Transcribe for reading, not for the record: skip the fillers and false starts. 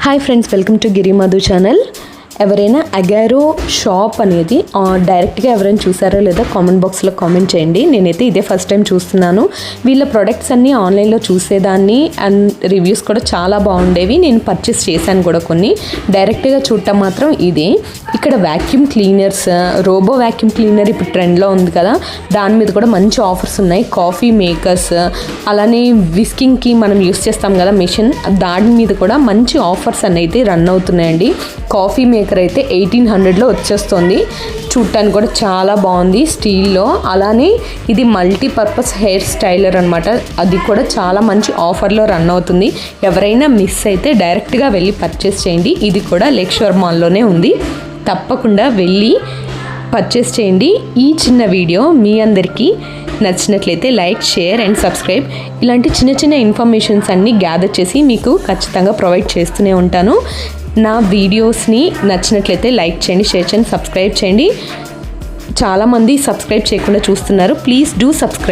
Hi friends, welcome to Giri Madhu channel. ఎవరైనా Agaro shop అనేది డైరెక్ట్గా ఎవరైనా చూసారో లేదో కామెంట్ బాక్స్లో కామెంట్ చేయండి. నేనైతే ఇదే ఫస్ట్ టైం చూస్తున్నాను. వీళ్ళ ప్రొడక్ట్స్ అన్నీ ఆన్లైన్లో చూసేదాన్ని అండ్ రివ్యూస్ కూడా చాలా బాగుండేవి. నేను పర్చేస్ చేశాను కూడా కొన్ని. డైరెక్ట్గా చూడటం మాత్రం ఇదే. ఇక్కడ vacuum cleaners, robo vacuum cleaner ఇప్పుడు ట్రెండ్లో ఉంది కదా, దాని మీద కూడా మంచి ఆఫర్స్ ఉన్నాయి. కాఫీ మేకర్స్, అలానే విస్కింగ్కి మనం యూస్ చేస్తాం కదా మిషన్, దాని మీద కూడా మంచి ఆఫర్స్ అనేది రన్ అవుతున్నాయండి. కాఫీ మేకర్ అయితే 1800లో వచ్చేస్తుంది. చూడటానికి కూడా చాలా బాగుంది స్టీల్లో. అలానే ఇది మల్టీపర్పస్ హెయిర్ స్టైలర్ అనమాట. అది కూడా చాలా మంచి ఆఫర్లో రన్ అవుతుంది. ఎవరైనా మిస్ అయితే డైరెక్ట్గా వెళ్ళి పర్చేస్ చేయండి. ఇది కూడా లేక్షోర్ మాల్లోనే ఉంది. తప్పకుండా వెళ్ళి పర్చేస్ చేయండి. ఈ చిన్న వీడియో మీ అందరికీ నచ్చినట్లయితే లైక్, షేర్ అండ్ సబ్స్క్రైబ్. ఇలాంటి చిన్న చిన్న ఇన్ఫర్మేషన్స్ అన్నీ గ్యాదర్ చేసి మీకు ఖచ్చితంగా ప్రొవైడ్ చేస్తూనే ఉంటాను. నా వీడియోస్ని నచ్చినట్లయితే లైక్ చేయండి, షేర్ చేయండి, సబ్స్క్రైబ్ చేయండి. చాలామంది సబ్స్క్రైబ్ చేయకుండా చూస్తున్నారు. Please do subscribe.